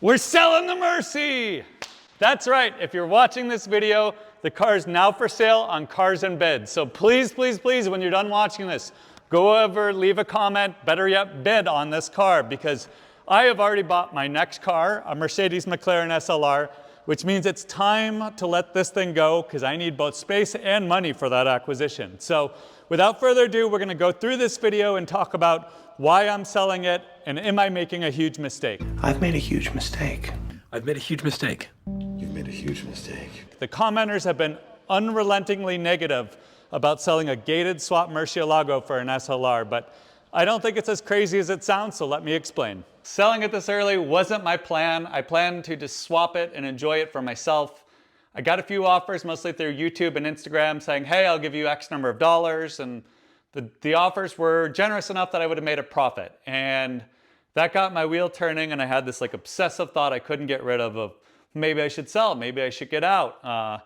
We're selling the Murcie! That's right, if you're watching this video, the car is now for sale on Cars and Bids. So please, please, please, when you're done watching this, go over, leave a comment, better yet, bid on this car, because I have already bought my next car, a Mercedes McLaren SLR, which means it's time to let this thing go, because I need both space and money for that acquisition. So without further ado, we're gonna go through this video and talk about why I'm selling it, and am I making a huge mistake? I've made a huge mistake. I've made a huge mistake. You've made a huge mistake. The commenters have been unrelentingly negative about selling a gated swap Murciélago for an SLR, but I don't think it's as crazy as it sounds, so let me explain. Selling it this early wasn't my plan. I planned to just swap it and enjoy it for myself. I got a few offers, mostly through YouTube and Instagram, saying, hey, I'll give you X number of dollars, and the offers were generous enough that I would have made a profit. And that got my wheel turning, and I had this like obsessive thought I couldn't get rid of maybe I should sell, maybe I should get out.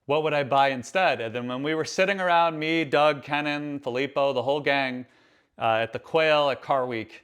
What would I buy instead? And then when we were sitting around, me, Doug, Kenan, Filippo, the whole gang, at the Quail at Car Week,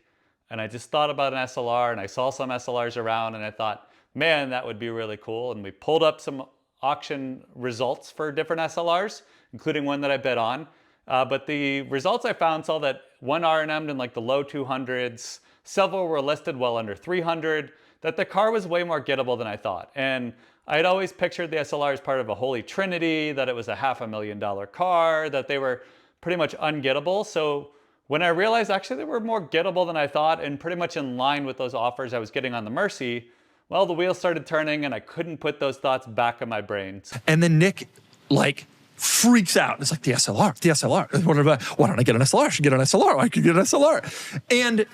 and I just thought about an SLR, and I saw some SLRs around, and I thought, man, that would be really cool. And we pulled up some auction results for different SLRs, including one that I bid on. But the results I found saw that one R&M'd in like the low 200s, several were listed well under 300, that the car was way more gettable than I thought. And I had always pictured the SLR as part of a holy trinity, that it was a $500,000 car, that they were pretty much ungettable. So when I realized actually they were more gettable than I thought and pretty much in line with those offers I was getting on the Murcie, well, the wheels started turning and I couldn't put those thoughts back in my brain. And then Nick, like, freaks out. It's like, the SLR. Why don't I get an SLR? I should get an SLR. I could get an SLR. And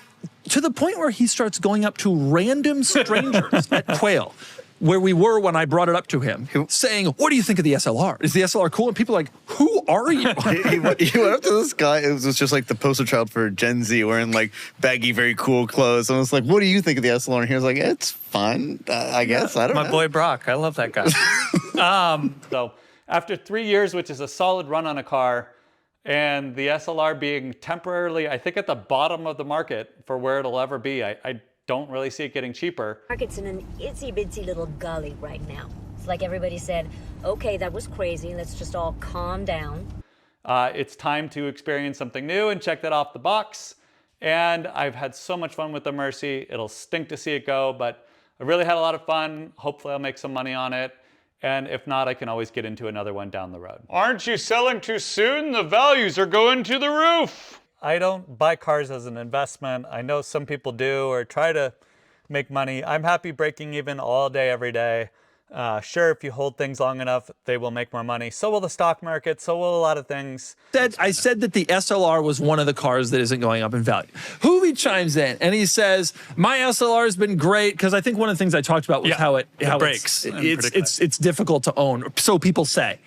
to the point where he starts going up to random strangers at Quail, where we were when I brought it up to him, saying, what do you think of the SLR? Is the SLR cool? And people are like, who are you? he went up to this guy. It was just like the poster child for Gen Z, wearing like baggy, very cool clothes. And I was like, what do you think of the SLR? And he was like, it's fine, I guess. I don't know. My boy Brock. I love that guy. So after 3 years, which is a solid run on a car, and the SLR being temporarily, I think, at the bottom of the market for where it'll ever be, I don't really see it getting cheaper. Market's in an itsy-bitsy little gully right now. It's like everybody said, okay, that was crazy, let's just all calm down. It's time to experience something new and check that off the box. And I've had so much fun with the Murcie. It'll stink to see it go, but I really had a lot of fun. Hopefully I'll make some money on it. And if not, I can always get into another one down the road. Aren't you selling too soon? The values are going to the roof. I don't buy cars as an investment. I know some people do or try to make money. I'm happy breaking even all day, every day. Sure, if you hold things long enough, they will make more money. So will the stock market, so will a lot of things. I said that the SLR was one of the cars that isn't going up in value. Hoovie chimes in and he says, my SLR has been great, because I think one of the things I talked about was how it breaks. It's difficult to own, so people say.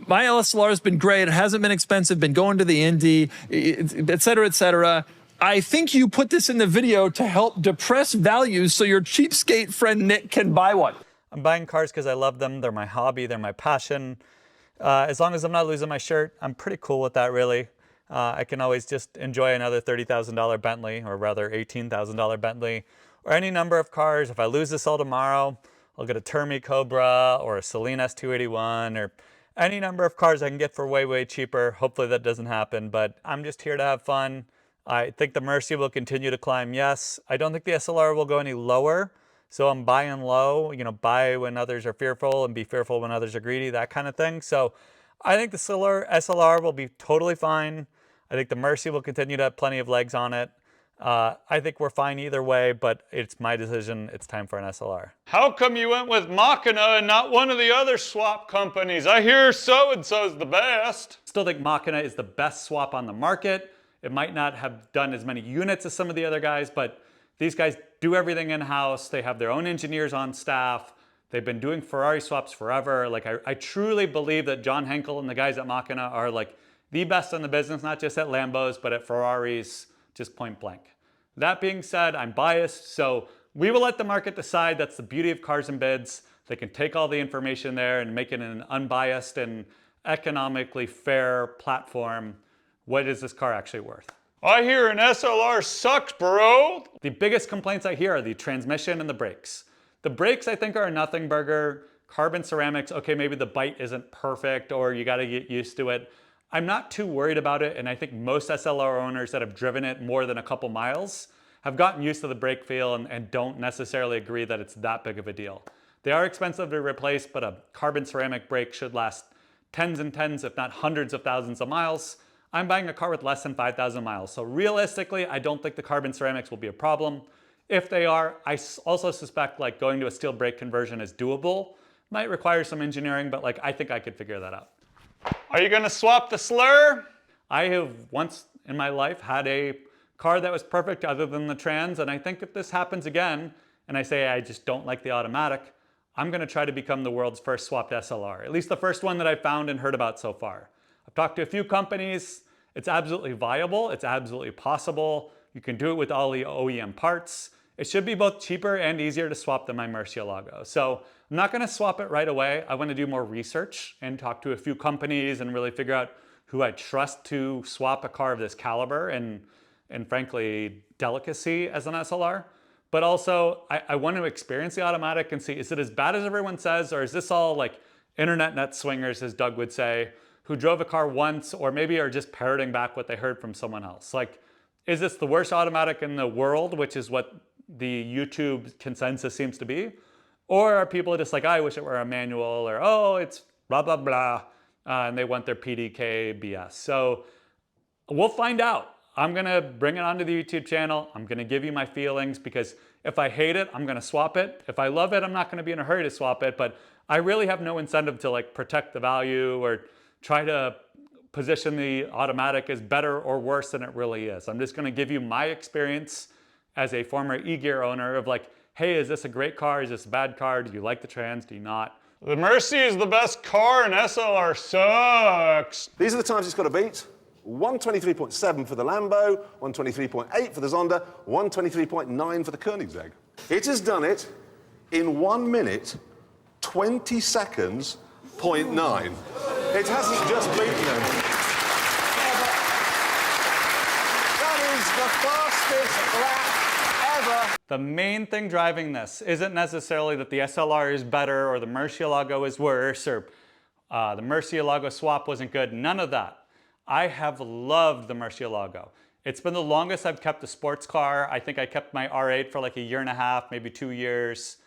My SLR has been great, it hasn't been expensive, been going to the Indy, et cetera, et cetera. I think you put this in the video to help depress values so your cheapskate friend Nick can buy one. I'm buying cars because I love them. They're my hobby, they're my passion. As long as I'm not losing my shirt, I'm pretty cool with that, really. I can always just enjoy another $30,000 Bentley, or rather $18,000 Bentley, or any number of cars. If I lose this all tomorrow, I'll get a Termi Cobra or a Celine S281 or any number of cars I can get for way, way cheaper. Hopefully that doesn't happen, but I'm just here to have fun. I think the Murcie will continue to climb, yes. I don't think the SLR will go any lower, so I'm buying low, you know, buy when others are fearful and be fearful when others are greedy, that kind of thing. So I think the SLR will be totally fine. I think the Murcie will continue to have plenty of legs on it. I think we're fine either way, but it's my decision. It's time for an SLR. How come you went with Machina and not one of the other swap companies? I hear so-and-so's the best. Still think Machina is the best swap on the market. It might not have done as many units as some of the other guys, but these guys do everything in-house. They have their own engineers on staff. They've been doing Ferrari swaps forever. Like, I truly believe that John Henkel and the guys at Machina are like the best in the business, not just at Lambos, but at Ferraris, just point blank. That being said, I'm biased, so we will let the market decide. That's the beauty of Cars and Bids. They can take all the information there and make it an unbiased and economically fair platform. What is this car actually worth? I hear an SLR sucks, bro. The biggest complaints I hear are the transmission and the brakes. The brakes, I think, are a nothing burger. Carbon ceramics, okay, maybe the bite isn't perfect or you gotta get used to it. I'm not too worried about it, and I think most SLR owners that have driven it more than a couple miles have gotten used to the brake feel and don't necessarily agree that it's that big of a deal. They are expensive to replace, but a carbon ceramic brake should last tens and tens, if not hundreds of thousands of miles. I'm buying a car with less than 5,000 miles. So realistically, I don't think the carbon ceramics will be a problem. If they are, I also suspect like going to a steel brake conversion is doable. Might require some engineering, but like I think I could figure that out. Are you gonna swap the slur? I have once in my life had a car that was perfect other than the trans, and I think if this happens again, and I say I just don't like the automatic, I'm gonna try to become the world's first swapped SLR, at least the first one that I've found and heard about so far. I've talked to a few companies. It's absolutely viable. It's absolutely possible. You can do it with all the OEM parts. It should be both cheaper and easier to swap than my Murciélago. So I'm not gonna swap it right away. I wanna do more research and talk to a few companies and really figure out who I trust to swap a car of this caliber and frankly, delicacy as an SLR. But also, I want to experience the automatic and see, is it as bad as everyone says, or is this all like internet net swingers, as Doug would say, who drove a car once or maybe are just parroting back what they heard from someone else? Like, is this the worst automatic in the world, which is what the YouTube consensus seems to be? Or are people just like, I wish it were a manual, or oh, it's blah, blah, blah, and they want their PDK BS. So we'll find out. I'm gonna bring it onto the YouTube channel. I'm gonna give you my feelings, because if I hate it, I'm gonna swap it. If I love it, I'm not gonna be in a hurry to swap it, but I really have no incentive to like protect the value or try to position the automatic as better or worse than it really is. I'm just gonna give you my experience as a former e-gear owner of like, hey, is this a great car? Is this a bad car? Do you like the trans? Do you not? The Murcie is the best car and SLR sucks. These are the times it's got to beat. 123.7 for the Lambo, 123.8 for the Zonda, 123.9 for the Koenigsegg. It has done it in 1 minute, 20 seconds, 0.9. It hasn't just beaten them. That is the fastest lap ever. The main thing driving this isn't necessarily that the SLR is better or the Murciélago is worse or the Murciélago swap wasn't good. None of that. I have loved the Murciélago. It's been the longest I've kept a sports car. I think I kept my R8 for like a year and a half, maybe 2 years.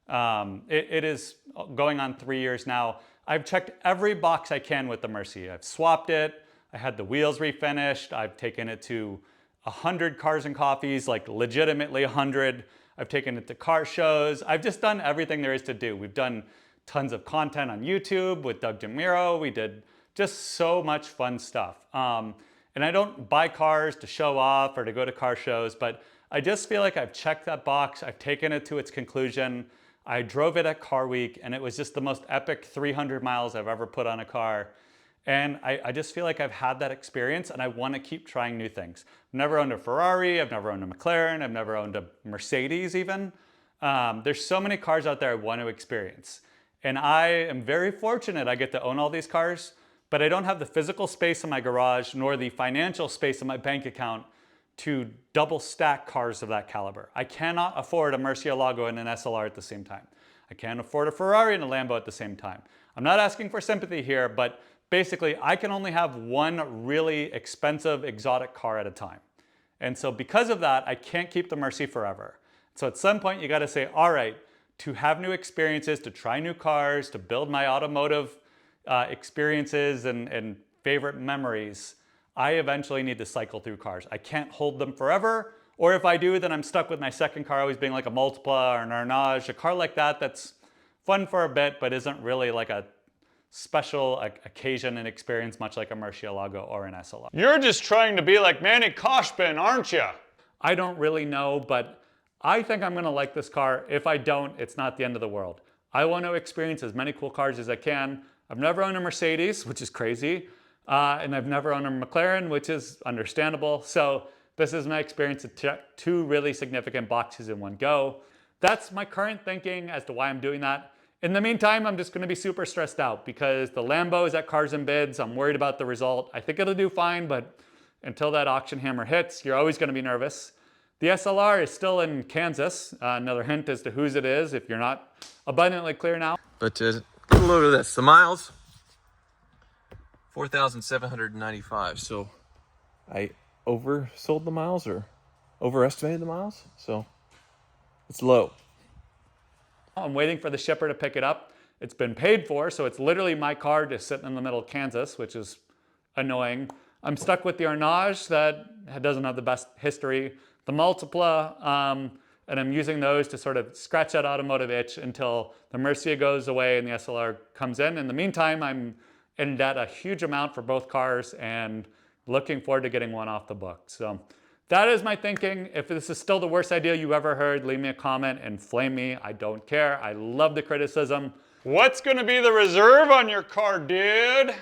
It is going on 3 years now. I've checked every box I can with the Murcie. I've swapped it. I had the wheels refinished. I've taken it to 100 cars and coffees, like legitimately 100. I've taken it to car shows. I've just done everything there is to do. We've done tons of content on YouTube with Doug DeMiro. We did just so much fun stuff. And I don't buy cars to show off or to go to car shows, but I just feel like I've checked that box. I've taken it to its conclusion. I drove it at Car Week, and it was just the most epic 300 miles I've ever put on a car. And I just feel like I've had that experience, and I want to keep trying new things. I've never owned a Ferrari. I've never owned a McLaren. I've never owned a Mercedes even. There's so many cars out there I want to experience. And I am very fortunate I get to own all these cars, but I don't have the physical space in my garage nor the financial space in my bank account to double stack cars of that caliber. I cannot afford a Murciélago and an SLR at the same time. I can't afford a Ferrari and a Lambo at the same time. I'm not asking for sympathy here, but basically I can only have one really expensive exotic car at a time. And so because of that, I can't keep the Murcie forever. So at some point you gotta say, all right, to have new experiences, to try new cars, to build my automotive experiences and favorite memories, I eventually need to cycle through cars. I can't hold them forever, or if I do, then I'm stuck with my second car always being like a Multipla or an Arnage, a car like that that's fun for a bit, but isn't really like a special occasion and experience, much like a Murciélago or an SLR. You're just trying to be like Manny Koshpin, aren't you? I don't really know, but I think I'm gonna like this car. If I don't, it's not the end of the world. I want to experience as many cool cars as I can. I've never owned a Mercedes, which is crazy, and I've never owned a McLaren, which is understandable. So this is my experience to check 2 really significant boxes in one go. That's my current thinking as to why I'm doing that. In the meantime, I'm just gonna be super stressed out because the Lambo is at Cars and Bids. I'm worried about the result. I think it'll do fine, but until that auction hammer hits, you're always gonna be nervous. The SLR is still in Kansas. Another hint as to whose it is if you're not abundantly clear now. But get a load of this. The miles, 4,795. So I oversold the miles or overestimated the miles. So it's low. I'm waiting for the shipper to pick it up. It's been paid for, so it's literally my car just sitting in the middle of Kansas, which is annoying. I'm stuck with the Arnage that doesn't have the best history. The Multipla, and I'm using those to sort of scratch that automotive itch until the Murcie goes away and the SLR comes in. In the meantime, I'm in debt a huge amount for both cars and looking forward to getting one off the book. So that is my thinking. If this is still the worst idea you ever heard, leave me a comment and flame me. I don't care. I love the criticism. What's gonna be the reserve on your car, dude?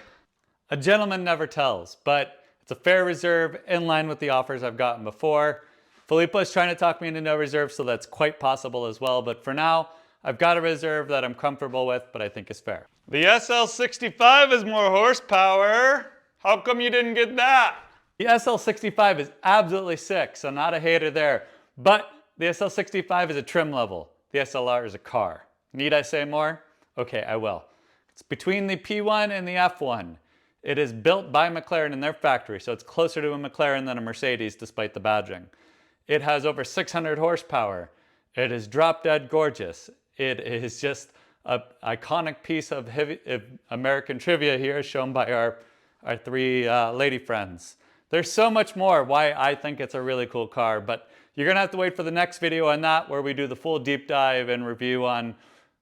A gentleman never tells, but it's a fair reserve in line with the offers I've gotten before. Filippo is trying to talk me into no reserve, so that's quite possible as well. But for now, I've got a reserve that I'm comfortable with, but I think is fair. The SL65 is more horsepower. How come you didn't get that? The SL65 is absolutely sick, so not a hater there. But the SL65 is a trim level. The SLR is a car. Need I say more? Okay, I will. It's between the P1 and the F1. It is built by McLaren in their factory, so it's closer to a McLaren than a Mercedes despite the badging. It has over 600 horsepower. It is drop dead gorgeous. It is just an iconic piece of American trivia here shown by our three lady friends. There's so much more why I think it's a really cool car, but you're gonna have to wait for the next video on that where we do the full deep dive and review on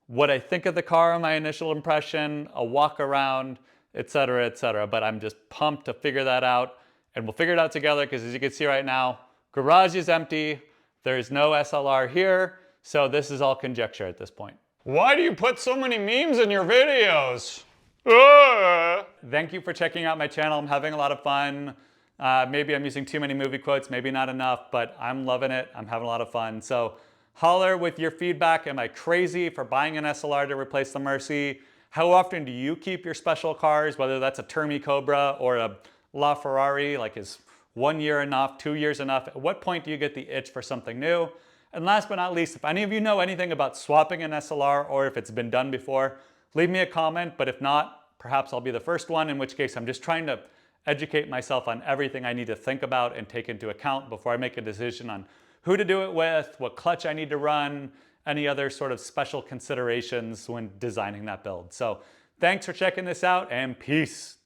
what I think of the car, my initial impression, a walk around, etc., etc. But I'm just pumped to figure that out, and we'll figure it out together because as you can see right now, garage is empty. There's no SLR here, so this is all conjecture at this point. Why do you put so many memes in your videos? Thank you for checking out my channel. I'm having a lot of fun. Maybe I'm using too many movie quotes, maybe not enough, but I'm loving it. I'm having a lot of fun. So holler with your feedback. Am I crazy for buying an SLR to replace the Murcie? How often do you keep your special cars, whether that's a Termi Cobra or a LaFerrari? Like, is 1 year enough, 2 years enough? At what point do you get the itch for something new? And last but not least, if any of you know anything about swapping an SLR or if it's been done before, leave me a comment. But if not, perhaps I'll be the first one, in which case I'm just trying to educate myself on everything I need to think about and take into account before I make a decision on who to do it with, what clutch I need to run, any other sort of special considerations when designing that build. So thanks for checking this out, and peace.